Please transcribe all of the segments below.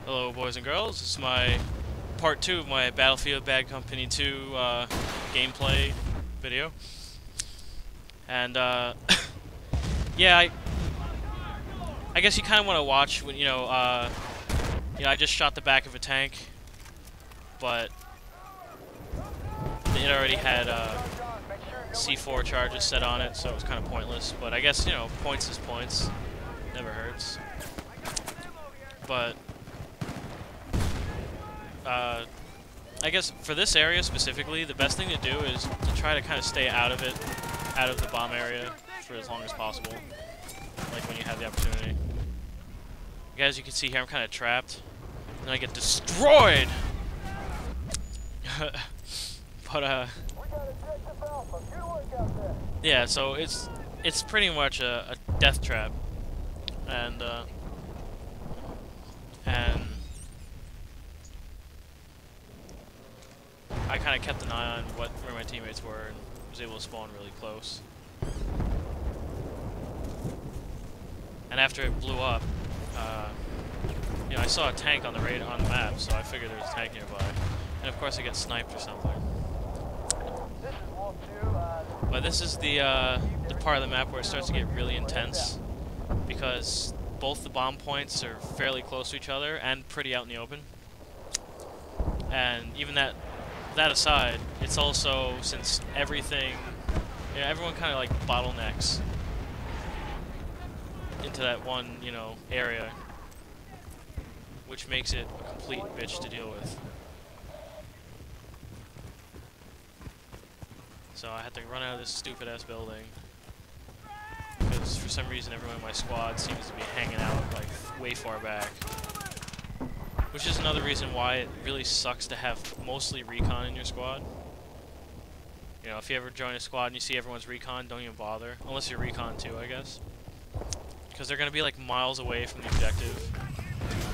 Hello, boys and girls. This is my part 2 of my Battlefield Bad Company 2 gameplay video. And yeah, I guess you kind of want to watch when I just shot the back of a tank, but it already had C4 charges set on it, so it was kind of pointless. But I guess points is points. Never hurts. But I guess for this area specifically, the best thing to do is to try to kind of stay out of it, out of the bomb area for as long as possible, like when you have the opportunity. As you can see here, I'm kind of trapped, and I get destroyed! But, yeah, so it's pretty much a death trap, and I kind of kept an eye on where my teammates were and was able to spawn really close. And after it blew up, I saw a tank on the map, so I figured there was a tank nearby. And of course I get sniped or something. But this is the part of the map where it starts to get really intense, because both the bomb points are fairly close to each other and pretty out in the open. And even that aside, it's also, since everyone kind of like bottlenecks into that one, area, which makes it a complete bitch to deal with. So I had to run out of this stupid ass building, because for some reason everyone in my squad seems to be hanging out like way far back. Which is another reason why it really sucks to have mostly recon in your squad. If you ever join a squad and you see everyone's recon, don't even bother. Unless you're recon too, I guess. Because they're going to be like miles away from the objective.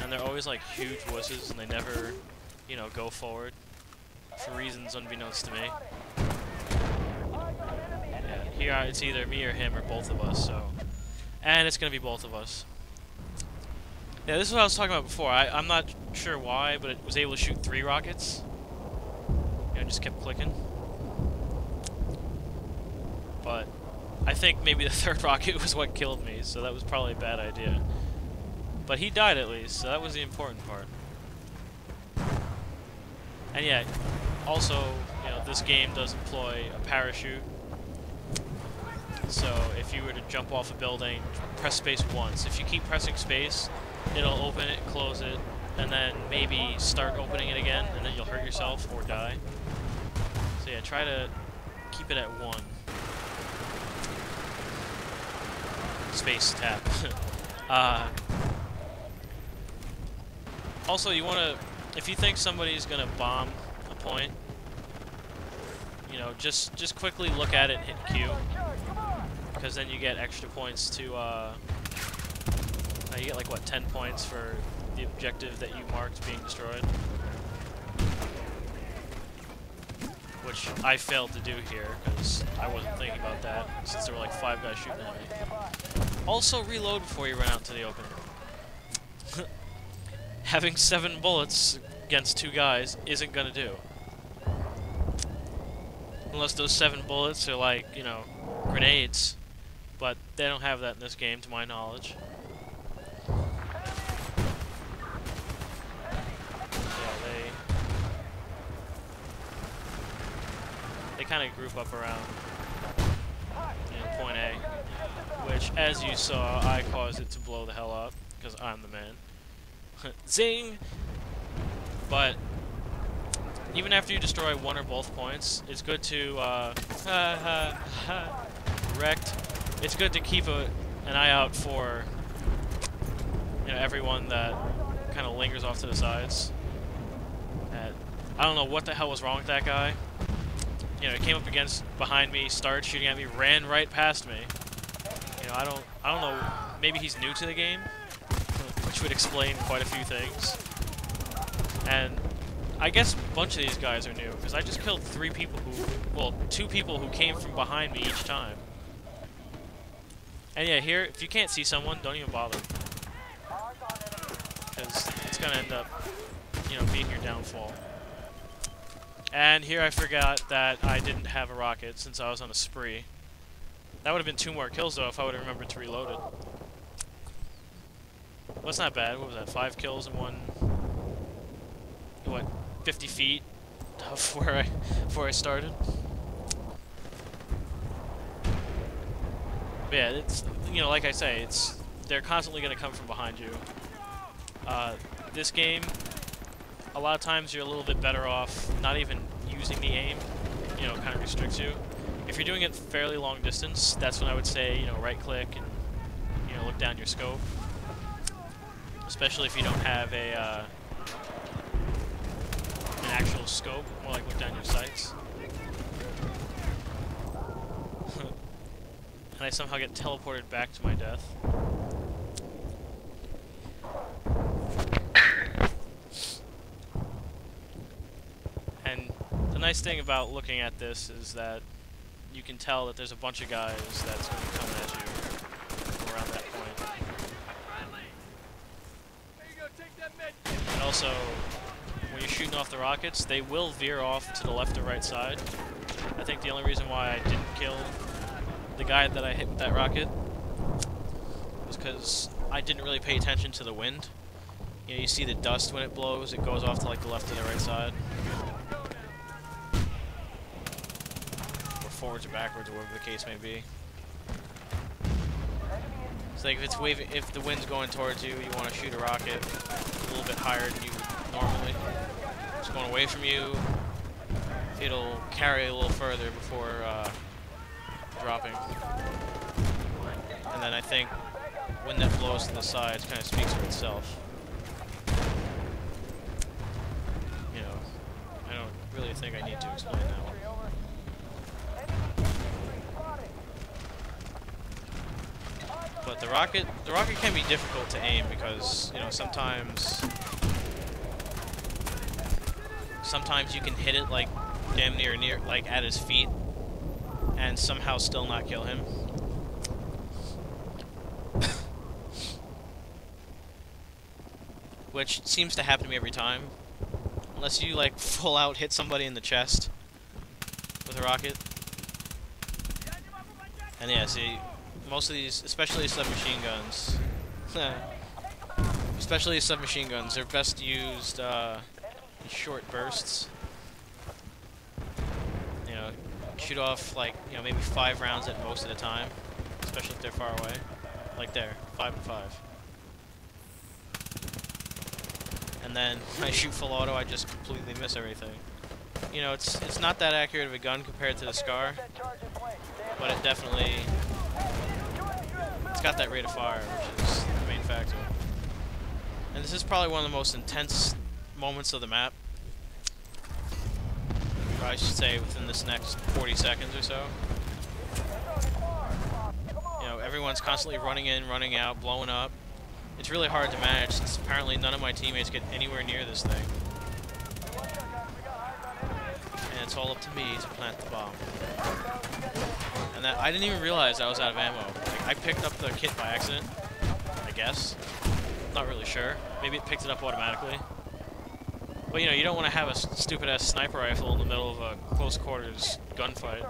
And they're always like huge wusses, and they never, go forward. For reasons unbeknownst to me. Yeah, here it's either me or him or both of us, so. And it's going to be both of us. Yeah, this is what I was talking about before. I'm not sure why, but it was able to shoot 3 rockets. Just kept clicking. But I think maybe the 3rd rocket was what killed me, so that was probably a bad idea. But he died at least, so that was the important part. And yeah, also, this game does employ a parachute. So if you were to jump off a building, press space once. If you keep pressing space, it'll open it, close it, and then maybe start opening it again, and then you'll hurt yourself or die. So yeah, try to keep it at 1. Space tap. Also, you want to, if you think somebody's going to bomb a point, just quickly look at it and hit Q. Because then you get extra points to, you get like, what, 10 points for the objective that you marked being destroyed. Which I failed to do here, because I wasn't thinking about that, since there were like 5 guys shooting at me. Also, reload before you run out into the open. Having 7 bullets against 2 guys isn't gonna do. Unless those 7 bullets are like, grenades. But they don't have that in this game, to my knowledge. Yeah, they kind of group up around point A, which, as you saw, I caused it to blow the hell up, because I'm the man. Zing! But even after you destroy 1 or both points, it's good to, wrecked. It's good to keep an eye out for, everyone that kind of lingers off to the sides. I don't know what the hell was wrong with that guy. He came up behind me, started shooting at me, ran right past me. I don't know, maybe he's new to the game, which would explain quite a few things. And I guess a bunch of these guys are new, because I just killed 2 people who came from behind me each time. And yeah, here, if you can't see someone, don't even bother. because it's gonna end up, you know, being your downfall. And here I forgot that I didn't have a rocket since I was on a spree. That would have been 2 more kills though if I would have remembered to reload it. Well, that's not bad. What was that? 5 kills in what, 50 feet of where I started. But yeah, it's, you know, like I say, they're constantly going to come from behind you. This game, a lot of times you're a little bit better off not even using the aim. You know, it kind of restricts you. If you're doing it fairly long distance, that's when I would say, you know, right click and, you know, look down your scope. Especially if you don't have an actual scope, more like look down your sights. And I somehow get teleported back to my death. And the nice thing about looking at this is that you can tell that there's a bunch of guys that's going to be coming at you around that point. And also, when you're shooting off the rockets, they will veer off to the left or right side. I think the only reason why I didn't kill the guy that I hit with that rocket was because I didn't really pay attention to the wind. You know, you see the dust when it blows, it goes off to like the left or the right side. Or forwards or backwards, or whatever the case may be. It's like if the wind's going towards you, you want to shoot a rocket a little bit higher than you would normally. It's going away from you, it'll carry a little further before dropping. And then I think when that blows to the sides, kind of speaks for itself. You know, I don't really think I need to explain that one. But the rocket can be difficult to aim because, you know, sometimes you can hit it like damn near like at his feet and somehow still not kill him. Which seems to happen to me every time. Unless you like full out hit somebody in the chest with a rocket. And yeah, see, most of these, especially submachine guns, they're best used in short bursts. You know, shoot off like, you know, maybe 5 rounds at most at a time, especially if they're far away. Like there, 5 and 5. And then when I shoot full auto, I just completely miss everything. You know, it's not that accurate of a gun compared to the Scar, but it definitely, it's got that rate of fire, which is the main factor. And this is probably one of the most intense moments of the map. Or I should say within this next 40 seconds or so. You know, everyone's constantly running in, running out, blowing up. It's really hard to manage since apparently none of my teammates get anywhere near this thing. And it's all up to me to plant the bomb. And that I didn't even realize I was out of ammo. Like, I picked up the kit by accident, I guess. Not really sure. Maybe it picked it up automatically. But you know, you don't want to have a stupid-ass sniper rifle in the middle of a close quarters gunfight.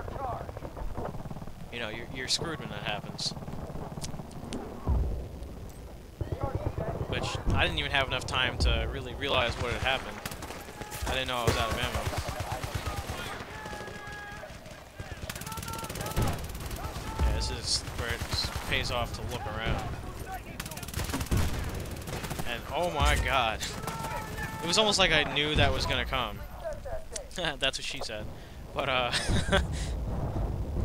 You know, you're screwed when that happens. Which I didn't even have enough time to really realize what had happened. I didn't know I was out of ammo. Yeah, this is where it pays off to look around. And oh my god. It was almost like I knew that was gonna come. That's what she said. But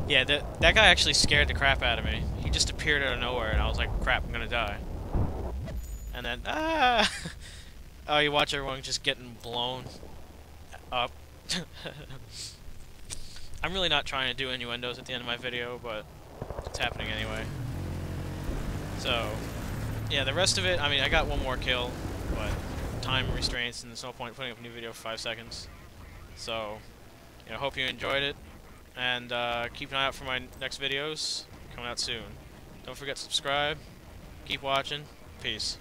yeah, that guy actually scared the crap out of me. He just appeared out of nowhere and I was like, crap, I'm gonna die. And then, oh, you watch everyone just getting blown up. I'm really not trying to do innuendos at the end of my video, but it's happening anyway. So, yeah, the rest of it, I mean, I got one more kill, but time restraints, and there's no point putting up a new video for 5 seconds. So, you know, hope you enjoyed it, and keep an eye out for my next videos coming out soon. Don't forget to subscribe, keep watching, peace.